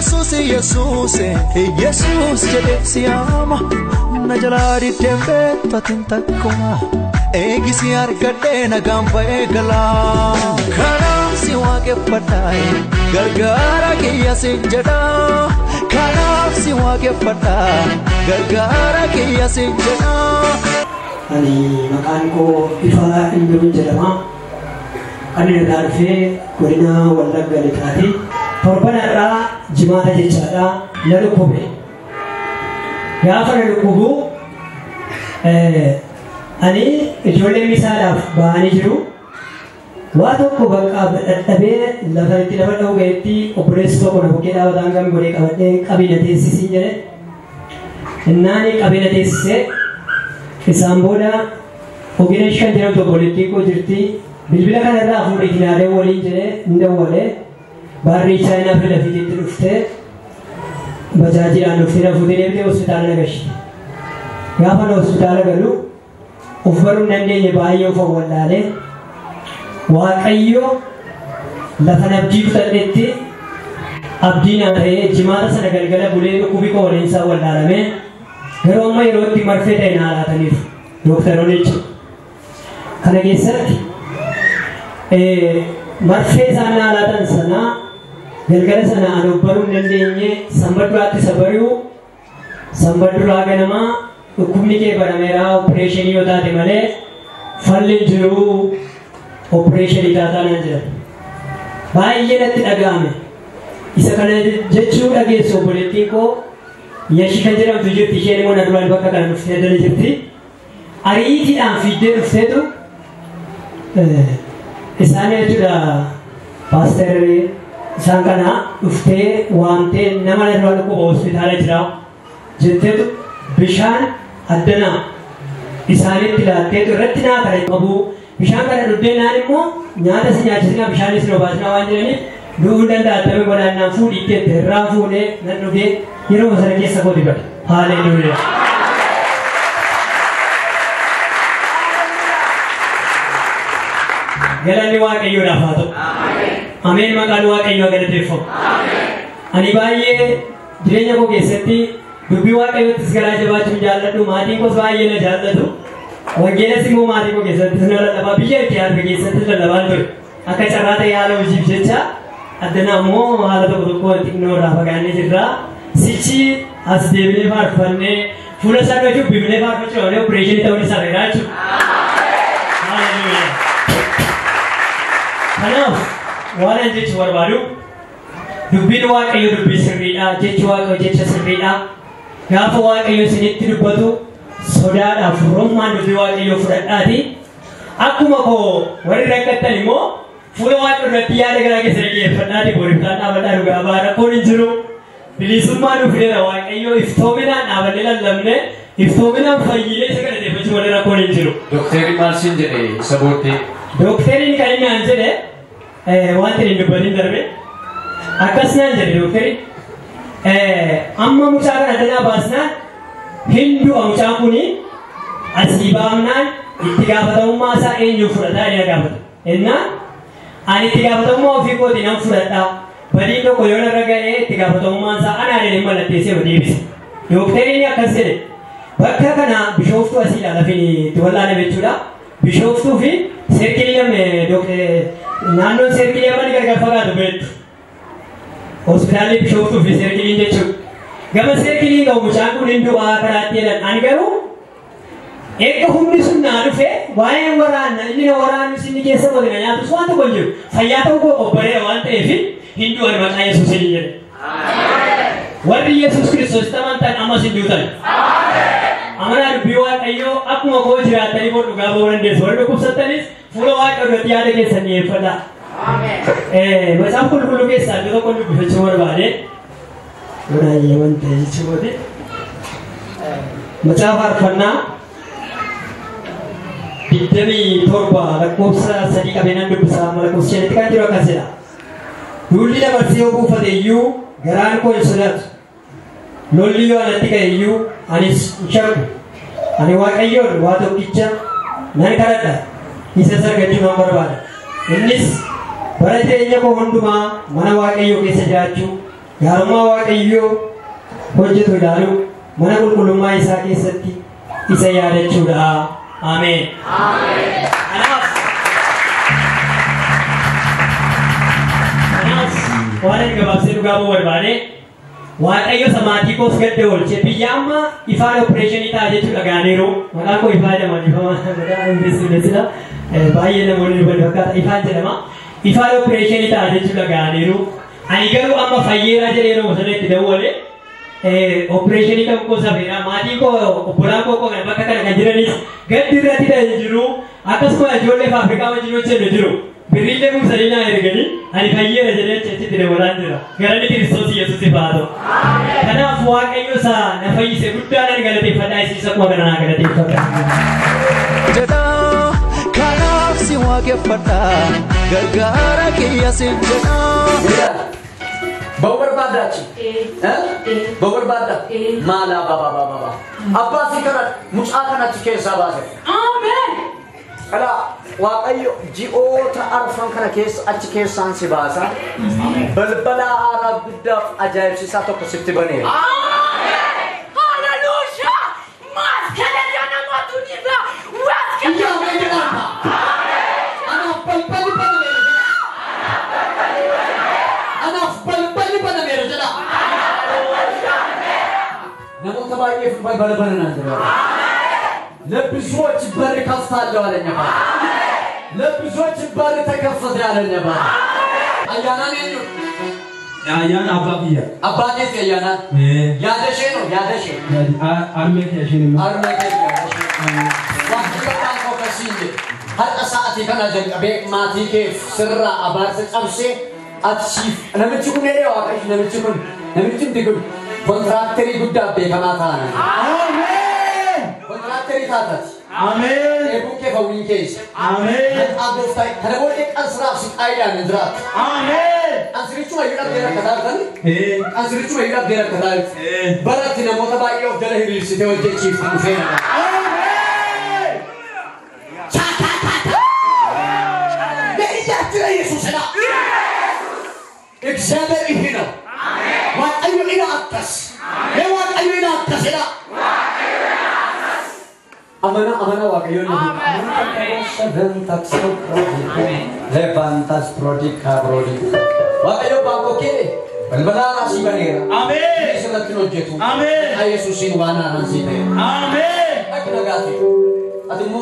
Jesus Jesus Jesus jede siama najalari tembe tatinta koma egisi argade na gamba egala karam siwa ke patai gargara ke yasinjada karam siwa ke patai gargara ke yasinjada ani makan ko ifa indun jadama ani darfe korina walla galikati torbana ra jimata jechada lalu kobe ya fara lukubu ani ijole misala baani jiru wato ko baka tabe lafati lafado gaiti operesto ko na keda wadangam gore kabade kabinete sisi jere nani kabinete se Isambola ogiresha jero to politiko jirti bilbila kana ra afuri kinare woli jere ndawale barri China fil afiti rufte bajaji anu fira fudine be hospital na gashi yafa no hospital galu ufaru nande ye bayo fa wallale waqayyo lafana abdi tadette abdina re jimara sana galgala bule ko kubi ko walensa wallalame Gero mai roti marfe dai na ala tanif doctor onich kana gesarti marfe sana ala tan sana galgala sana anubbaru ndenye sambadurati sabaru sambadura ganama hukumnike baramera operation yota de male falle jiru operation itata nanja baayyenatti dagame isa kana jechu dage so politiko Yashi kanjera tujuh tiga mo naduan baka kan ufte dali jirti ariti am fide ufte tu isane tu da pastor sangkana ufte wante nama naduan ko hospital jira jirte tu bishan adana isane tilate tu ratina kare babu bishan kare rudde nani mo nyada sinya bishan isro basna wanjeni duundan da tabe bolanna food itte terra foode nanuge Hero masara ke sakoti bat. Hallelujah. Galani wa kayo na fato. Amen makalu wa kayo galatefo. Ani baye jirenya ko gesati dubi wa kayo tisgara jawab jallatu mati ko baye na jallatu. Wagena singo mati ko gesati sunala laba biye tiyar be gesati labandu. Aka charata yalo jib jecha adana mo halatu ko ignore afagane jirra. Sichi as devile farfanne fula sarve jo bimle farfa chole operation tawni sarera chu hallelujah hello wala jechu warbaru dubbin wa kayo dubbi sirrida jechu wa kayo jecha sirrida gafa wa kayo sinitti dubbatu sodada furumman dubbi wa kayo furadati akkuma ko wari rakkattani mo fula wa kayo ratiyade garage sirriye fadati borifta abada ruga bara ko ninjuru Bilisumanu fidera wa kayo iftomina nabalila lamne iftomina fayile sekale de bachi wala ko ninjiro Doctori Marcin jere sabote Doctori ni kaini anjere wante ni bani darbe akasna anjere doctori amma muchara adana basna hindu amchakuni asibamna ittigafatamma sa enyu furada ya gafata enna ani ittigafatamma ofiko dinam furada Badi no koyona ragaye tiga fotoman sa ana ne malate se wadi bis doctori ni akasere bakka kana bishoftu asila lafini tolla ne bechuda bishoftu fi serkiliya me doctor nano serkiliya mani gargar faga do bet hospital ni bishoftu fi serkiliya jechu gama serkiliya ga muchanku nindu a karati lan angaru ek humni sunna arufe waye warana ilina warana sinni kesa bodina ya to swanto konju fayato ko obare wante fi Hindu and Mata Yesus ini. What is Jesus Christus? Tamantan amas Hindutan. Amara biwa kayo aku mau kau jirat tadi mau juga bawa nanti soalnya aku satanis follow aku ada tiada kesan ye pada. Macam kulu kesan juga kau lebih cuma bade. Orang yang tadi cuma deh. Macam harfana. Jadi thorba lakusa sedikit benar bersama lakusa itu kan tidak kasih. Duli la marsiyo ku fadeyu garan ko insulat lolliyo anati kayu anis chak ani wa kayo wa to kicha nan karata isa sar gaju nomor bala innis barate nya ko honduma mana wa kayo ke sajaju gaarummaa waaqayyoo hojjetu ilaalu mana qulqullummaa isaa keessatti isa yaadachuudha. Ameen. Kanaaf waan ani gabaabsee dhugaa ba'uu barbaade waaqayyo samaatii koos gadda oolche biyya amma ifaan opereeshinii ta'a jechuudha gaaniiru maqaan koo ifaa jedhama maqaa investiileessidha baay'ee namoonni dhufanne fakkaata ifaan jedhama ifaan opereeshinii ta'a jechuudha gaaniiru ani garuu amma fayyeeraa jedhee yeroo sana itti dawwale opereeshinii kan koo safeedha maatii koo obbolaa koo kan bakka kana kan jiranis gaddi irratti ta'e jiru akkasuma ijoollee Afrikaa wajjin hojjennu jiru. Birille Musalina ergani ani fayyeera jedhee achitti dabalaan jira. Garanni Kiristoos Yesuus ifaatu. Kanaaf waaqayyo isaa na fayyise guddaan galateeffadhaa isiisa kuma kana naa galateeffadha. Jedha kanaaf si waaqeffadha gargaara kiyya si jedha. Bau barbadachi. Bau barbada. Mala baba. Abbaa si kana mucaa kanatti keessaa baase. Amen. Kala waaqayyo ji'oota arfan kana keessa achi keessaan si baasa. Balbala haaraa guddaaf ajaa'ibsiisaa tokko sitti baneera. Hallelujah! Maskele yana matuniba. Waskele yana. Anaaf balballi banameera jedha. Namoota baay'eef balbala bananaan jira. ለብዙዎች በር ከፍታለሁ አለኝ አባ ለብዙዎች በር ተከፈተ አለኝ አባ አያና ነኝ አያና አባቴ አያና ያደሼ ነው ያደሼ አርሜት ያሽን ዋንተ ታንኮ ከሲንጅ ሀጣ ሰዓት ይከናጀን ቀቤ ማቲኬ ስራ አባርሰ ጸብሴ አትሺፍ ነምጭኩ ነዴ ዋቀሽ ነምጭም ድግም ኮንትራክተሪ ጉዳቤ ከማታ ነው አሜን Amen. Ebuke fawin case. Amen. Agostai. Harabote ansraf si aida nidrat. Amen. Ansrichu ayuda dera kadar kan? Ansrichu ayuda dera kadar. Barat na mota bayo dera hilir site wajje chief fena. Amen. Cha. Beija tira Jesus na. Example ihina. Amen. What are you in atas? What are you in atas na? Amana waaqayyo ni seven taxo levantas prodica waaqayyo bangko ke balbala nasi banera amen selat nojetu amen yesusin wana nasite amen aknagati atimu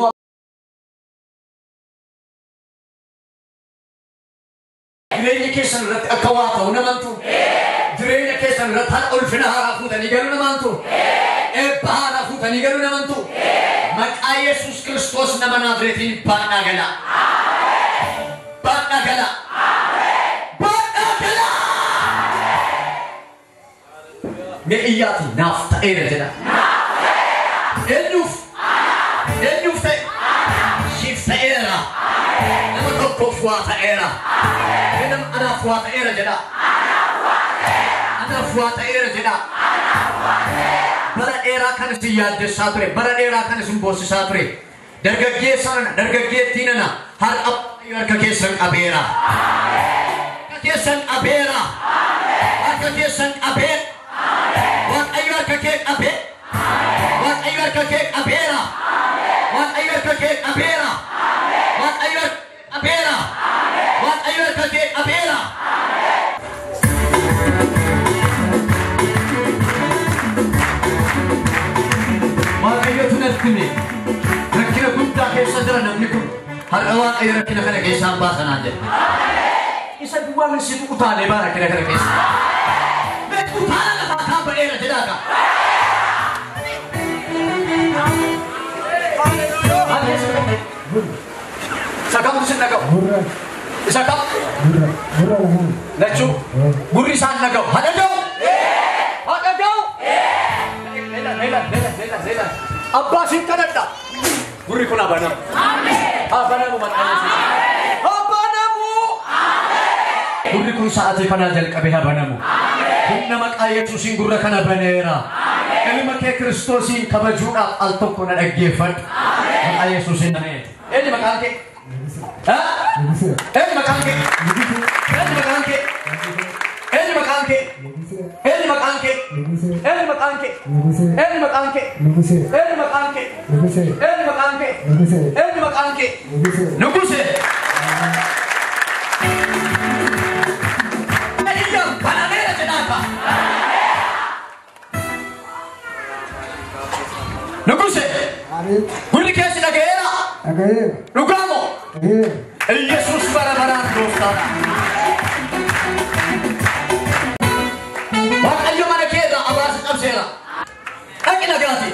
direnya kesan rat akawata unamantu direnya kesan rat hal ulfina harafu tani galu namantu bahana fu tani galu namantu Maka Yesus Kristus nama Nazretin Banagala. Banagala. Banagala. Meiyati nafta era jeda. Ennuf te. Shifta era. Nama tokko fuata era. Nama ana fuata era jeda. Ana fuata era jeda. Bara era kan si yadde satre bara era kan sun bosi satre dargagge tinana har ab ka kesan abera ka kesan abera ka kesan abe wat ayar ka ke abe wat ayar ka ke abera wat ayar ka ke abera wat ayar abera wat ayar ka ke abera Kini, rakina guddaa keessa jira namni kun har'a waaqayyo rakkina kana keessaan baasanaan jedhe. Isa duwwaan isin utaalee baa rakkina kana keessa. Utaala lafaa kaan ba'eera jedhaa ka. Isa kam isin dhaga'u? Isa kam? Lachuu gurri isaan dhaga'u. Hadha ga'u? Hadha ga'u? Leela. Abbasin kanadda gurri kun abanamu abanamu gurri kun saati kana jalqabe abanamu humna maqaa Yesuusin gurra kana baneera ilma kee Kiristoosin kabajuudhaaf al tokko na dhaggeeffadhu maqaa Yesuusin baneera eenyu maqaan kee eenyu maqaan kee Eenyu maqaan kee? Eenyu maqaan kee? Eenyu maqaan kee? Eenyu maqaan kee? Eenyu maqaan kee? Eenyu maqaan kee? Nuguse. Eenyu banameera jedhaaka. Nuguse. Gurri keessi dhagayeera. Dhugaamo. Yesus bara baraan gooftaadha. Waaqayyo mana keessa abaasa qabseera. Dhaqi dhagaati.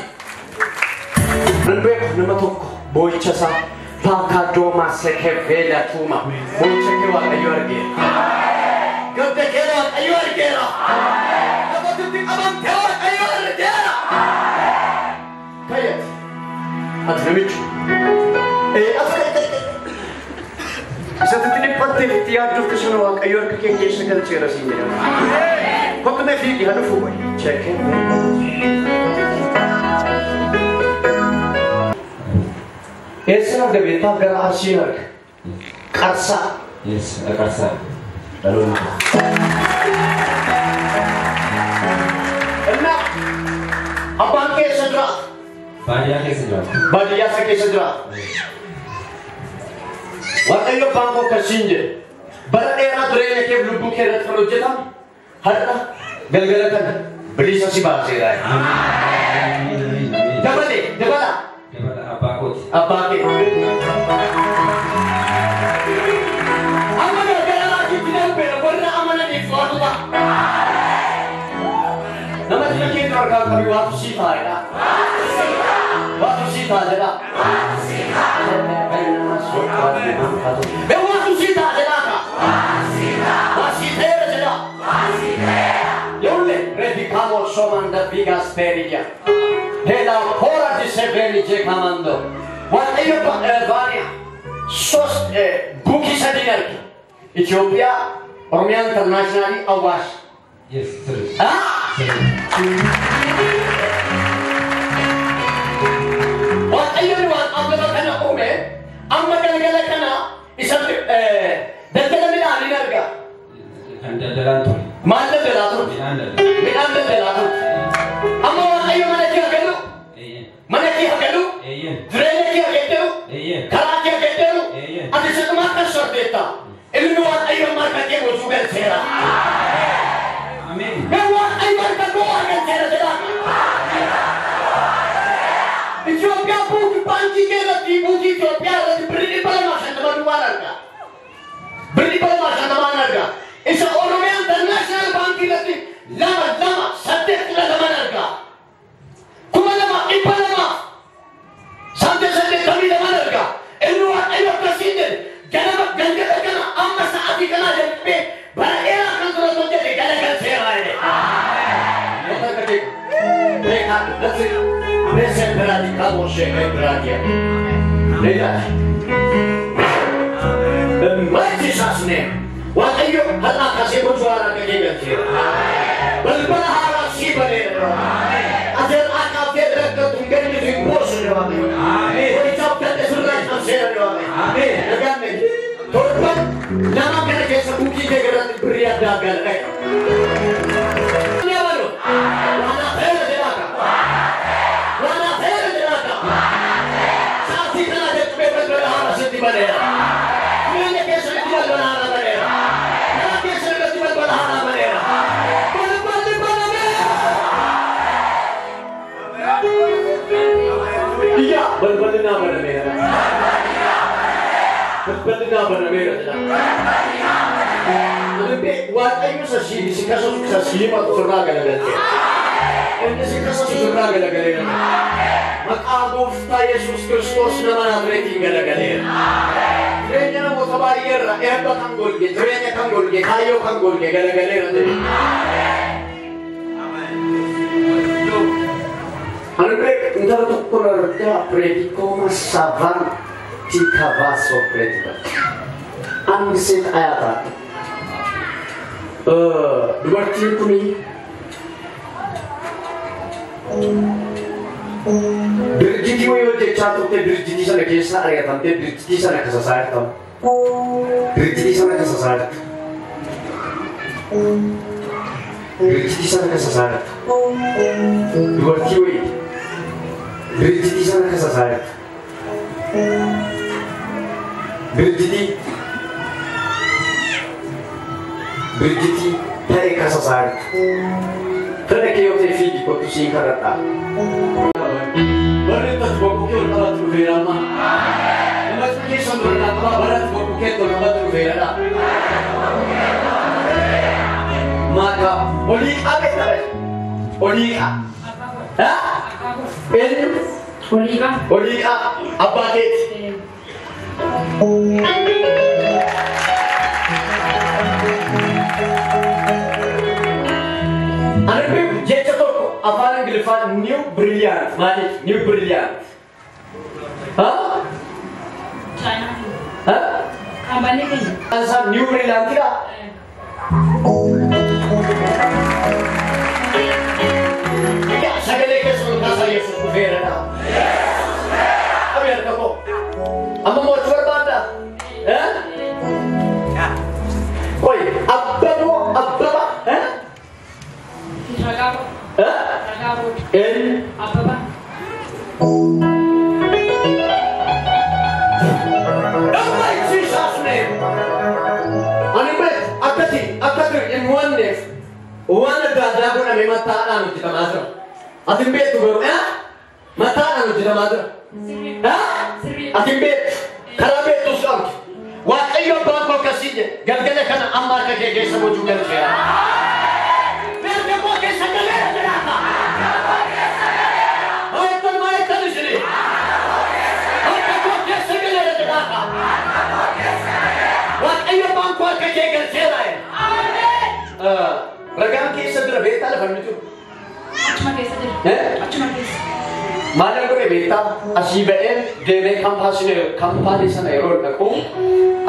Nan beeku nama tokko boo'icha isaa faakkaatoo maasakee beelatuuma boo'icha kee Waaqayyo argeera. Gabbe kee Waaqayyo argeera. Namoonni qabamtee Waaqayyo argeera. Fayyad. Ati namichu. Isatti dhiphattee itti yaadduuf sana Waaqayyo harka kee keessa galcheera siin jedhama. Kokkuma fiigi haa dhufu wayi. Cheekee. Eessa arga beektaa gara Arsiin arga. Qarsaa. Yes, Qarsaa. Dhaloonni. Innaa abbaan keessa jira. Baadiyyaa keessa jira. Baadiyyaa keessa jira. Waaqayyo abbaan koo akkasiin jedhe. Bara dheeraa jireenya kee lubbuu kee irratti kan hojjetamu har'a galgala kana bilisa si baaseera. Dabala. Abbaa kooti. Abbaa kee. Amma galgala laakiitti darbeera warra amananiif waatuta. Nama jira keenya argaa qabii waatu sii taa'edha. Waatu sii taa'edha. Bewaatu sii taa'edha ka. Waasii ta'eera jedha. Yolle predicamos somanda vigas perica. Hela hora di seveni je comando. Waaqayyo Vania sos buki sadinarki. Ethiopia Oromia International Awash. Yes, sir. Waaqayyo waan amma kana uume amma galgala kana isa daldala midhaanii arga. Kan daldalaan ture. Maal daldalaa ture? Midhaan daldalaa ture. Amma Waaqayyo mana kee hagalu. Mana kee hagalu. Jireenya kee hagalu. Karaa kee hagalu. Ati sadhumaa kan sorbeetta. Ilmi Waaqayyo marga kee gochuu galcheera. Ameen. Waaqayyo marga koo galcheera jedha. Ethiopia buki banki keerratti buki Ethiopia irratti birrii balama shantaman waan arga. Birrii balama shantaman arga. Isa Oromia International Bank irratti lama saddeet laman arga. Kuma lama dhibba lama saddeet laman arga. Inni Waaqayyo akkasiin jedhe ganama galgala kana amma sa'aatii kanaa jalqabee bara dheeraa kan ture hojjete galagalcheera jedhe. Prese praticamos en pratica. Leda. Mighty name. Waaqayyo Allah kasih bersuara ke kita. Berbahara si benar. Ajar akal tidak tertunggal di bos doang. Amin. Ucap kata surat nasir doang. Amin. Jangan ni. Korban nama kerja sebuki kerja beri dagang. Ni apa tu? Mana hera jelaka. Mana hera jelaka. Saat ini ada kebebasan berharap sendiri benar. Mana kisah dia berharap benar. Mana kisah dia berharap benar. Iya, benar-benar benar. Benar-benar benar. Lebih Waaqayyo sasili si kaso sasili pa surga galagal. Ente si kaso surga galagal. Maqaadoof ta Yesus Kristos nama natreti galagal. Jireenya namoota baay'eerra eebba kan golge, jireenya kan golge, kaayyoo kan golge galagaleera jedhe. Andre intara tokko irratti predikooma savan tika vaso predika. Angisit ayata. Dubartiin kuni dirjiti wayii hojjechaa turte dirjiti sana keessa ari'atamte dirjiti sana kasasaartamu. Dirjiti sana kasasaartu. Dirjiti sana kesasar. Dua kiwi. Dirjiti sana kesasar. Dirjiti dari kesasar. Karena kau terfidi kau tu singkat rata. Barat buku kau nama tu berama. Nama tu kisah berapa barat buku kau nama tu berada. Maka oli apa tu? Oli apa? Oli apa tu? Anu je tu apa yang dilifat new brilliant, mana new brilliant? Hah? China. Hah? Company ni. Asal new brilliant tidak? Ya, segala kesulitan saya sesuai ada. Apa yang kau? Amma mau cuci benda? Eh? Oi, abba? Eh? Ragabo. Eh? Ragabo. Apa? Oh Jesus name. Anibet, akati in one name. One ada aku nama mata anu kita masuk. Atim bet tu baru, mata anu kita masuk. Atim bet, karabet tu sah. Wah, ayo bangkok kasih. Gak-gak kan amar kaki semua juga saya. Ragam kisah tu beta lah family tu. Cuma kisah tu. Cuma kisah. Mana kau beta asibaen dene kampani sana error aku.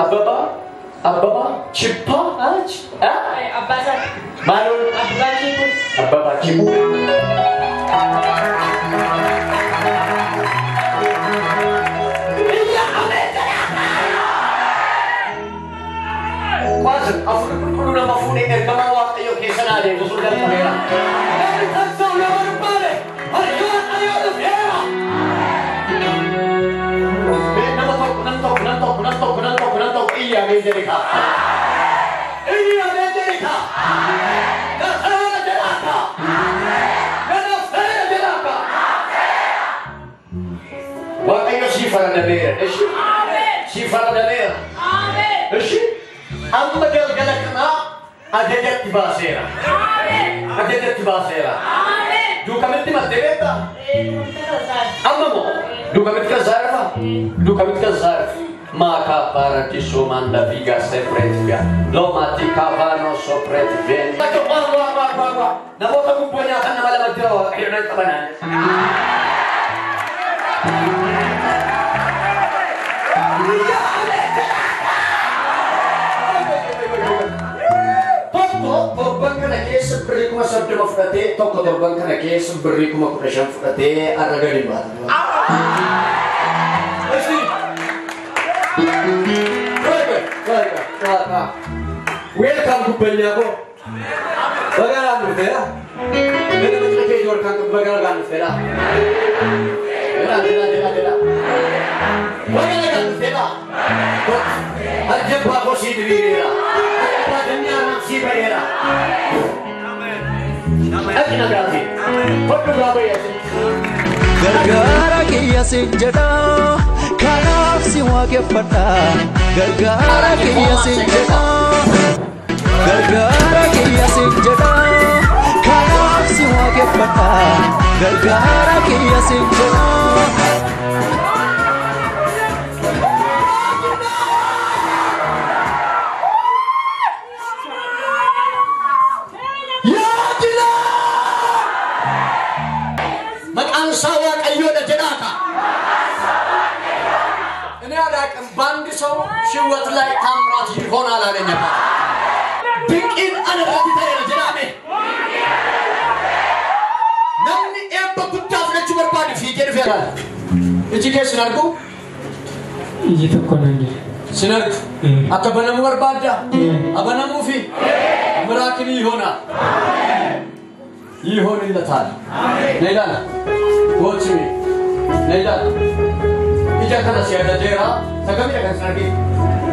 Ababa chippa Abasa. Marul Ababa chip. Masuk, aku perlu nama phone ni kerana waktu yo kisah ada, tu sudah kamera. Tak nama berpale, ayo tu kamera. Nantok, iya menjadikan. Iya menjadikan. Dah saya jelaka. Dah saya jelaka. Waktu yo sifar ada leher, sifar ada leher. Amma galgala kana ajaja tibasera. Ajaja tibasera. Duka menti madebeta. Amma mo. Duka menti kazara. Duka menti kazara. Maka para ti somanda viga sepretvia. Lo mati kavano sopretvia. Tato wa. Namo ka kumpunya kan nama lama dirawa. Ayo na tabanan. Torbang kana kes beri kuma sabda mafrate toko torbang kana kes beri kuma kurashan frate araga di bawah. Asli. Baik. Welcome to Banyago. Bagaimana anu ya? Mana macam ke jual kan bagaimana anu ya? Bagaimana. Bagaimana anu ya? Aja bawa si diri dia. Gargara kiya sejada kanaaf si waaqeffadha gargara kiya sejada kanaaf si waaqeffadha gargara kiya sejada Sawa kayo na jenaka. Ini ada bandi so siwat lai kamrat hona la niya. Bikin ana kita ya jename. Namni emba kutta na chumar pani fikir fera. Ijike sinarku? Iji to konani. Sinar akabana murbada. Abana mufi. Merakini hona. ይሆንለታል። ነይላና ወጭሚ ነይላና ኢጃከና ሲያደጀራ ተገቢ ለከንሰሪ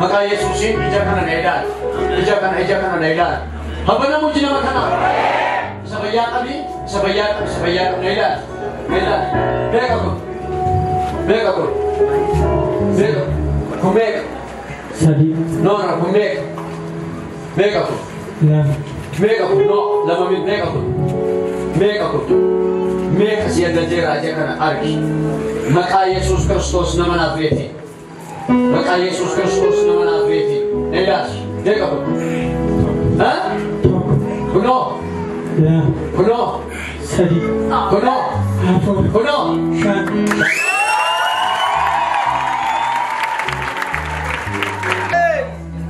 መቃ ኢየሱስን ኢጃከና ነይላና ሀበና ሙጅና መከና ሰበያቀቢ ነይላና ቤቀቁ ኩሜቅ ሰዲ ኖራ ኩሜቅ ቤቀቁ Megaku no lama min megaku mega siya aja kana arki maka Yesus Kristus nama Nazareti maka Yesus Kristus nama Nazareti elas megaku ha kuno sadi kuno shan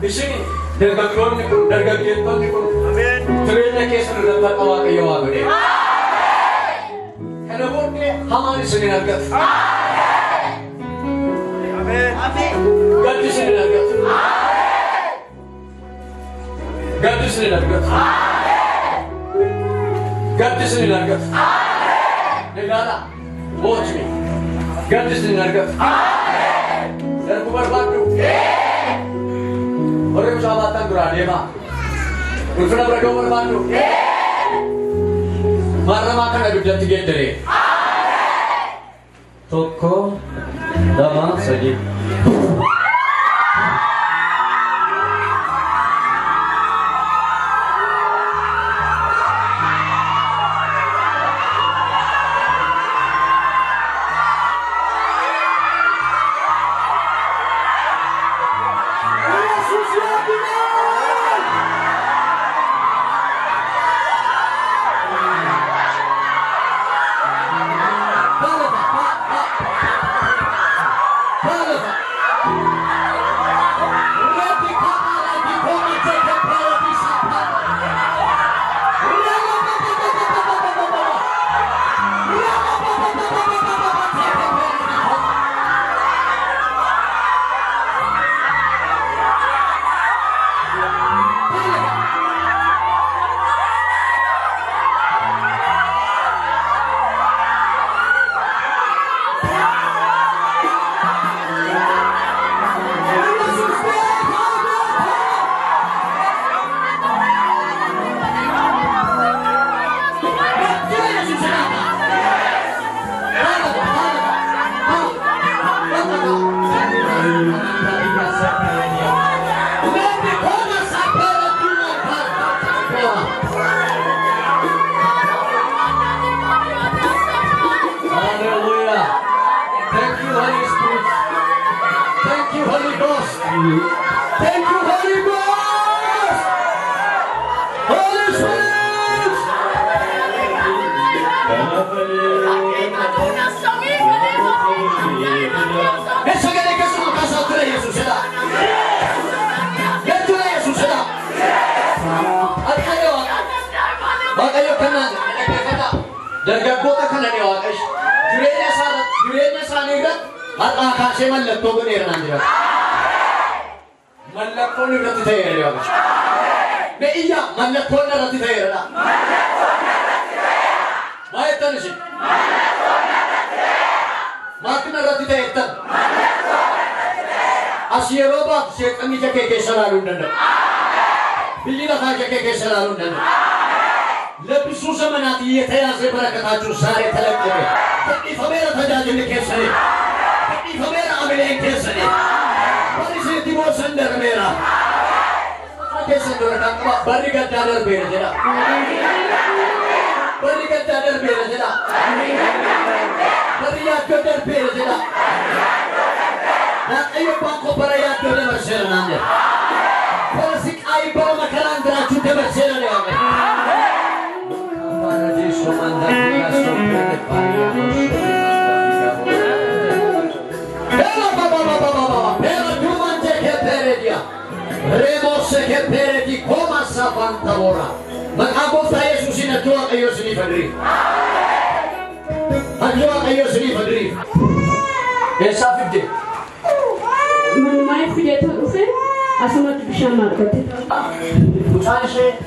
isini dargaggoonni kun dargaggeettonni kun jireenya keessa irratti waaqayyo waa godhe kana booddee hamaan isinin argatu gaddi isinin argatu ilaala mootni gaddi isinin argatu darbu barbaaddu Orang sahabatan beradema, ulfina berdoa berbantu. Marah makan ada bidang tiga dari. Toko, dama saja. Dargaggoota kana ni waaqash jireenya isaanii irratti har'aa kaasee mallattoo godheera naan jira. Mallattoon irratti ta'eera waaqash. Be'iyya mallattoon irratti ta'eera. Maayettan isin. Maatiin irratti ta'eettan. As yeroo baatu seexanni jakee keessa laaluu hin danda'u. Biyyi lafaa jakee keessa laaluu hin danda'u. ለብዙ ዘመናት የተያዘ በረከታችሁ ዛሬ ተለቀቀ። ከዲፈሜራ ተጃጅል ከሰኔ ከዲፈሜራ አምሌን ከሰኔ ፖሊስ ዲቦስ እንደርሜራ ከሰንደረ ካባ በሪገዳ ደርቤረ ጀዳ በሪገዳ ደርቤረ ጀዳ በሪያ ደርቤረ ጀዳ ናቀዮ ባንኮ በሪያ ደርቤረ ናንደ ፖሊስ አይ በመከራን ድራችሁ ደበሰለ ነው ያገ Remose che peredi come sapanta ora. Ma a volta Gesù in tua che io si fadri. A tua che io si fadri. E sapete. Non mai figlieto ufe, a sono bishamma. Usare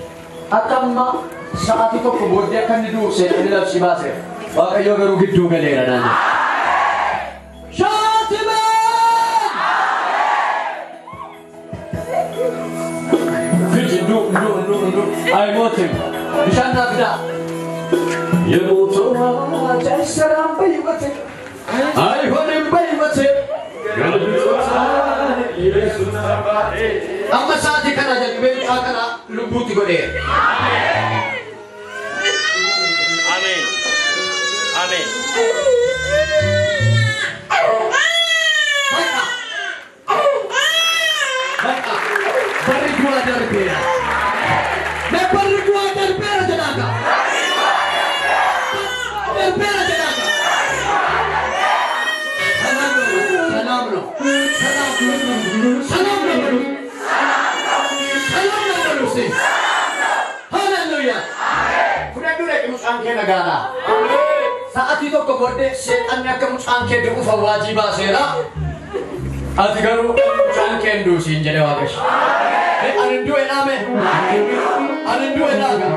atamma sa'aatii tokko booddee akka inni du'u seexanni labsii baase. Waaqayyo garuu gidduu galeera naani. Ay motim, bishaan naaf daa. Yeroo ajaa'iba saraan bayyumate, ay honin bayyumate. Amma sa'aatii kana jalqabee mucaa kana lubbuutti godhee. Amen. Amen. Barri dua darbeera. Barri dua darbeera jedhama. Darbeera jedhama. Salam no. Hallelujah. Fudhadhu dhaqi mucaan kee nagaadha. Sa'aatii tokko booddee seexanni akka mucaan kee dhufa waajii baaseera. Ati garuu mucaan kee duusiin jedhe Waaqayyo. Anindu ename. Anindu enaga.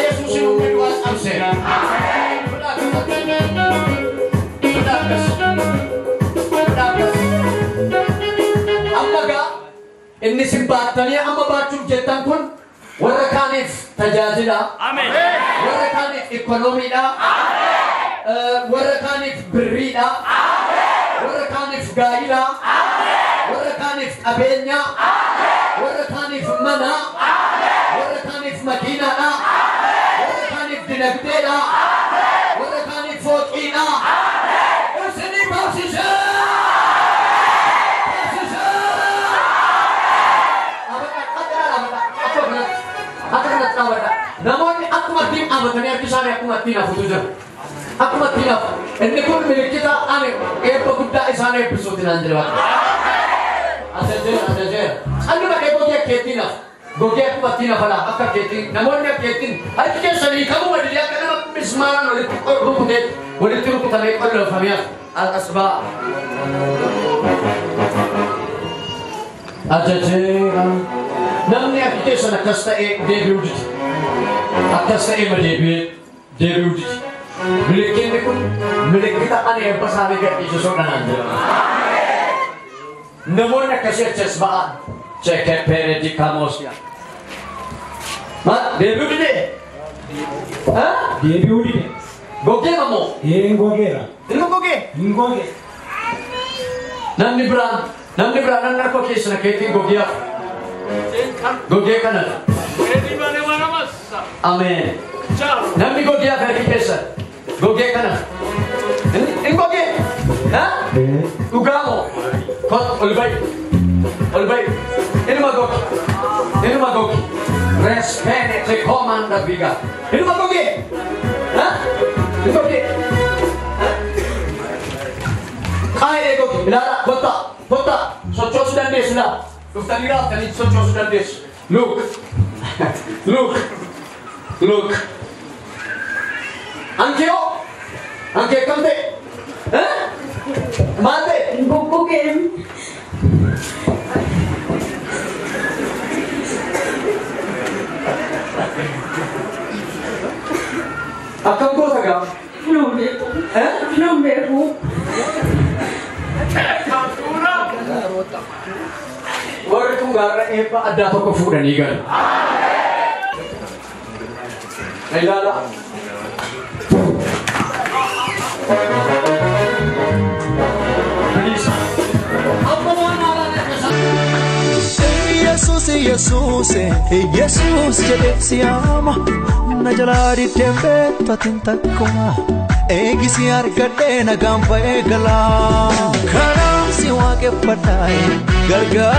Yesus umri was amse. Amaga inni simbaatanii amma baachuuf jettan kun warra kaaniif tajaajila. Amen. Warra kaaniif ikoonomiidha. Amen. Warra kaaniif birriidha. Amen. Warra kaaniif gaa'ila. Amen. Warra kaaniif qabeenya. Warra kaaniif mana. Warra kaaniif makiinaadha. Warra kaaniif dinagdeedha. Warra kaaniif fooqiidha. Isinii baasise. Namoonni akkuma ittiin amananii harki isaanii akkuma ittiin hafuutu jira. Akkuma ittiin hafu. Inni kun milikkita ani eebba guddaa isaan eebbisuuti naan jira. Ajajeera. Sannuma dhee gogee keettiin hafu. Gogee akkuma ittiin hafala akka keettiin. Namoonni akka keettiin harki keessanii kamuma didee akka nama mismaaraan walitti rukutamee qolloofamee hafu. Asbaa. Ajajeera. Namni akka keessan akkas ta'ee deebi'uu diti. Akkas ta'ee ma deebi'uu diti. Milikkinni kun milikkita ani eebba isaanii gadhiisisuudha naan jedhama. Namoonni akkasii achas ba'an cheekee peereetii kaamoosiya. Deebi'uu didee? Deebi'uu dide. Gogee mamoo? Hin gogeera. Inni gogee? Hin goge. Namni biraan namni harka keessan keetiin gogee hafu. Gogee kanadha. Amen. Namni gogee hafu harki keessan. Gogee kanadha. Inni gogee? Dhugaamoo? Ol bayi. Ilma gogi. Respete te comanda biga. Ilma gogi. Ilma gogi. Kaya gogi. Ilala, kota. Sochoosu dandeessu la. Dhuftanii raaftanii sochoosu dandeessu. Look. Anke kam ta'e? Maal ta'e? Gogeen. Akkam goota gaafa? Hin beeku. Warri kun gaarra eebba addaa tokko fuudhanii galu. Ilaala. Yesus jedhee si yaama na jalaa diddeen beektatiin takkuma eegisi argadhee nagaan ba'ee galaa kanaaf si waaqeffadhaa gargaara.